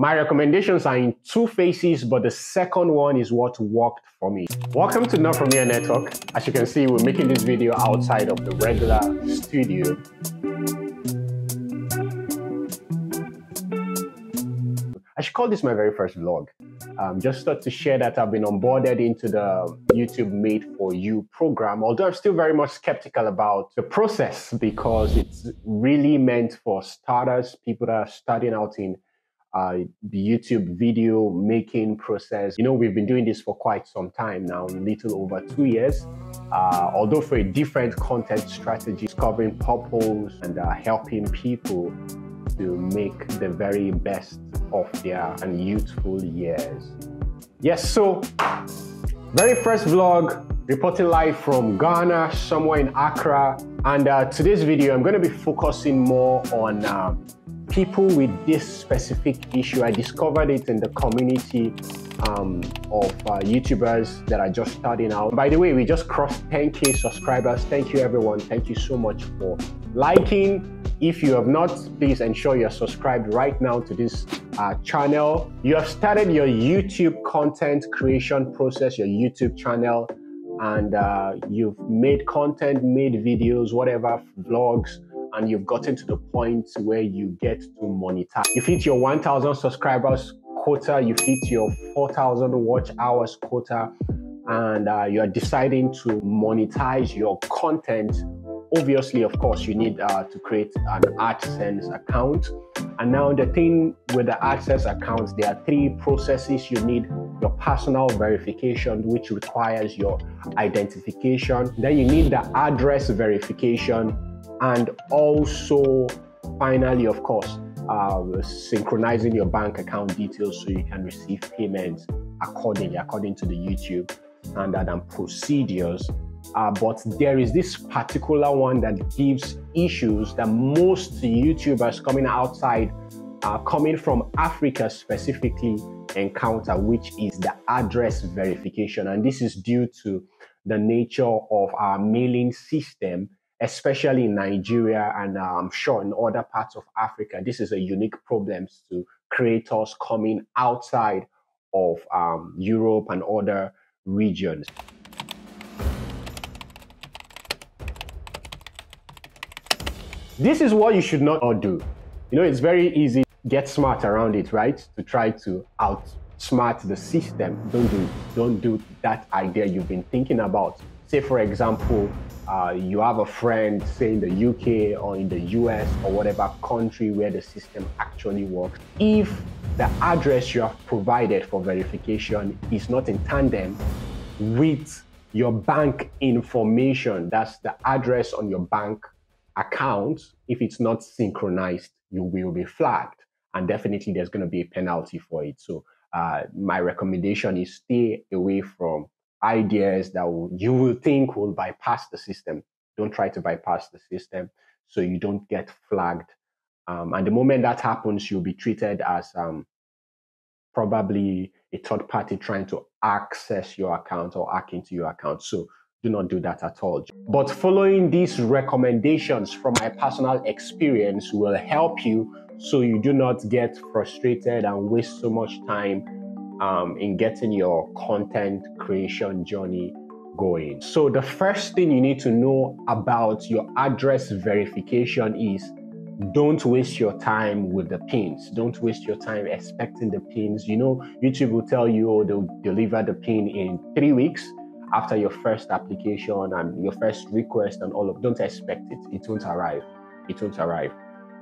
My recommendations are in two phases, but the second one is what worked for me. Welcome to Not From Here Network. As you can see, we're making this video outside of the regular studio. I should call this my very first vlog. Just thought to share that I've been onboarded into the YouTube Made For You program, although I'm still very much skeptical about the process because it's really meant for starters, people that are starting out in the YouTube video making process. You know, we've been doing this for quite some time now, a little over 2 years, although for a different content strategy, covering purpose and helping people to make the very best of their youthful years. Yes, so very first vlog, reporting live from Ghana, somewhere in Accra. And today's video, I'm going to be focusing more on people with this specific issue. I discovered it in the community of YouTubers that are just starting out. By the way, we just crossed 10K subscribers. Thank you, everyone. Thank you so much for liking. If you have not, please ensure you're subscribed right now to this channel. You have started your YouTube content creation process, your YouTube channel, and you've made content, made videos, whatever, vlogs, and you've gotten to the point where you get to monetize. You hit your 1,000 subscribers quota, you hit your 4,000 watch hours quota, and you're deciding to monetize your content. Obviously, of course, you need to create an AdSense account. And now the thing with the AdSense account, there are 3 processes you need. Your personal verification, which requires your identification. Then you need the address verification. And also, finally, of course, synchronizing your bank account details so you can receive payments according to the YouTube standard and procedures. But there is this particular one that gives issues that most YouTubers coming outside, coming from Africa specifically, encounter, which is the address verification. And this is due to the nature of our mailing system, especially in Nigeria and I'm sure in other parts of Africa. This is a unique problem to creators coming outside of Europe and other regions. This is what you should not do. You know, it's very easy to get smart around it, right? To try to outsmart the system. Don't do that idea you've been thinking about. Say, for example, you have a friend, say in the UK or in the US or whatever country where the system actually works. If the address you have provided for verification is not in tandem with your bank information, that's the address on your bank account, if it's not synchronized, you will be flagged, and definitely there's going to be a penalty for it. So my recommendation is stay away from ideas that you will think will bypass the system. Don't try to bypass the system so you don't get flagged. And the moment that happens, you'll be treated as probably a third party trying to access your account or hack into your account. So do not do that at all. But following these recommendations from my personal experience will help you so you do not get frustrated and waste so much time in getting your content creation journey going. So the first thing you need to know about your address verification is don't waste your time with the pins. Don't waste your time expecting the pins. You know, YouTube will tell you, oh, they'll deliver the pin in 3 weeks after your first application and your first request and all of. Don't expect it. It won't arrive. It won't arrive.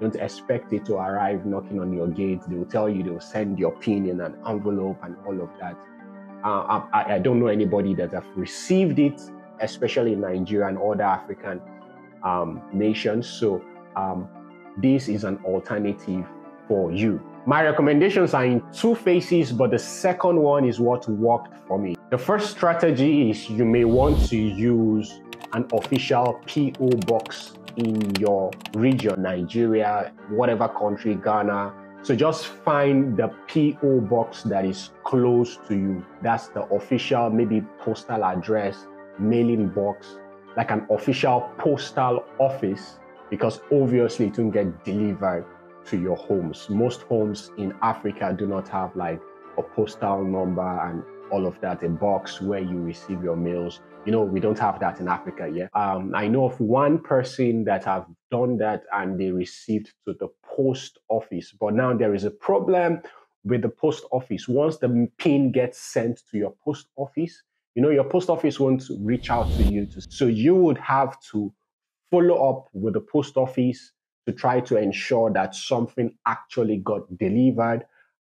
Don't expect it to arrive knocking on your gate. They will tell you they will send your pin in an envelope and all of that. I don't know anybody that have received it, especially in Nigeria and other African nations. So this is an alternative for you. My recommendations are in 2 phases, but the second one is what worked for me. The first strategy is you may want to use an official PO box in your region, Nigeria, whatever country, Ghana. So just find the PO box that is close to you. That's the official, maybe postal address, mailing box, like an official postal office, because obviously it won't get delivered to your homes. Most homes in Africa do not have like a postal number and all of that, a box where you receive your mails. You know, we don't have that in Africa yet. I know of one person that have done that and they received to the post office. But now there is a problem with the post office. Once the PIN gets sent to your post office, you know, your post office won't reach out to you. So you would have to follow up with the post office to try to ensure that something actually got delivered.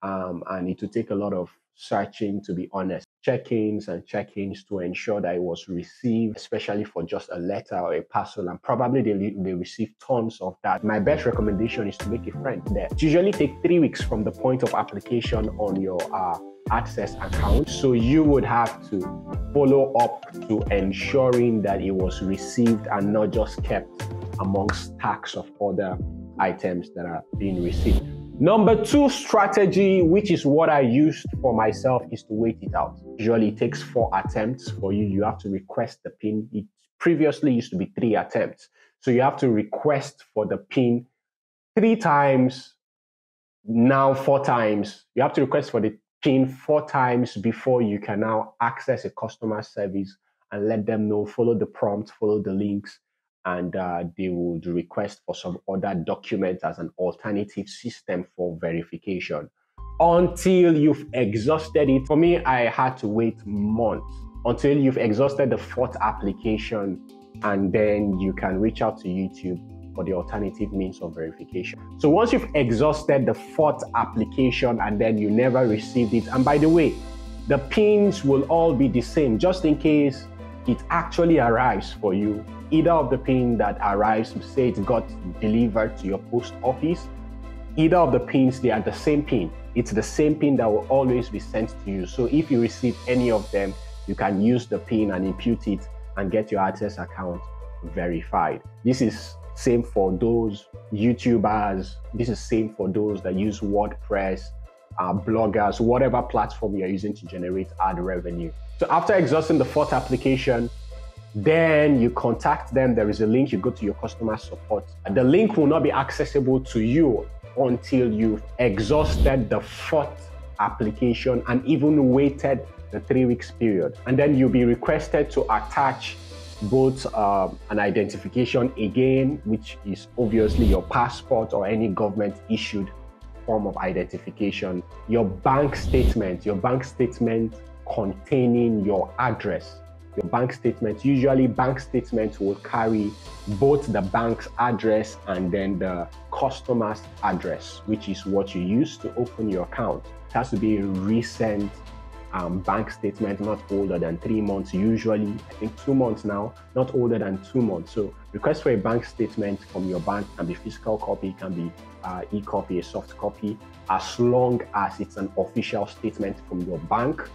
And it will take a lot of searching, to be honest, check-ins and check-ins to ensure that it was received, especially for just a letter or a parcel, and probably they receive tons of that. My best recommendation is to make a friend there. It usually takes 3 weeks from the point of application on your Access account, so you would have to follow up to ensuring that it was received and not just kept amongst stacks of other items that are being received. Number 2 strategy, which is what I used for myself, is to wait it out. Usually it takes 4 attempts for you. You have to request the PIN. It previously used to be 3 attempts. So you have to request for the PIN 3 times, now 4 times. You have to request for the PIN 4 times before you can now access a customer service and let them know, follow the prompt, follow the links, and they would request for some other documents as an alternative system for verification until you've exhausted it. For me, I had to wait months until you've exhausted the 4th application, and then you can reach out to YouTube for the alternative means of verification. So once you've exhausted the 4th application and then you never received it, and by the way, the pins will all be the same, just in case it actually arrives for you. Either of the pin that arrives, say it got delivered to your post office, either of the pins, they are the same pin. It's the same pin that will always be sent to you. So if you receive any of them, you can use the pin and impute it and get your Access account verified. This is same for those YouTubers. This is same for those that use WordPress, bloggers, whatever platform you're using to generate ad revenue. So after exhausting the 4th application, then you contact them. There is a link. You go to your customer support. The link will not be accessible to you until you've exhausted the 4th application and even waited the 3 weeks period. And then you'll be requested to attach both an identification again, which is obviously your passport or any government issued form of identification, your bank statement containing your address. Your bank statement, usually bank statements will carry both the bank's address and then the customer's address, which is what you use to open your account. It has to be a recent bank statement, not older than 3 months, usually I think 2 months now, not older than 2 months. So request for a bank statement from your bank can be physical copy, can be e-copy, a soft copy, as long as it's an official statement from your bank.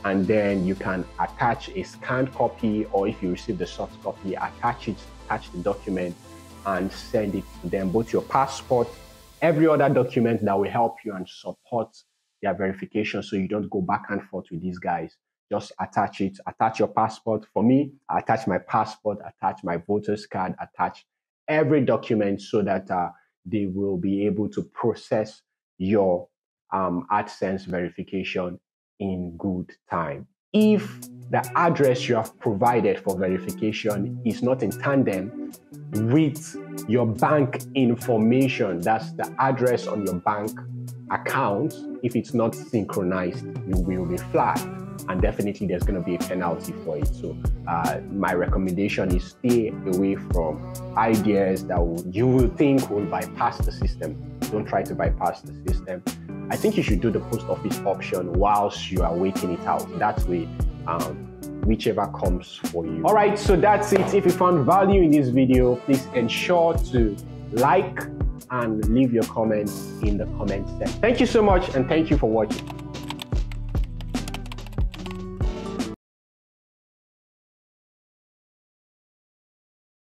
And then you can attach a scanned copy, or if you receive the soft copy, attach the document and send it to them, both your passport, every other document that will help you and support their verification, so you don't go back and forth with these guys. Just attach it, attach your passport. For me, I attach my passport, attach my voter's card, attach every document so that they will be able to process your AdSense verification in good time. If the address you have provided for verification is not in tandem with your bank information, that's the address on your bank account, if it's not synchronized, you will be flagged, and definitely there's going to be a penalty for it. So my recommendation is stay away from ideas that you will think will bypass the system. Don't try to bypass the system. I think you should do the post office option whilst you are waiting it out. That way, whichever comes for you. All right, so that's it. If you found value in this video, please ensure to like and leave your comments in the comment section. Thank you so much, and thank you for watching.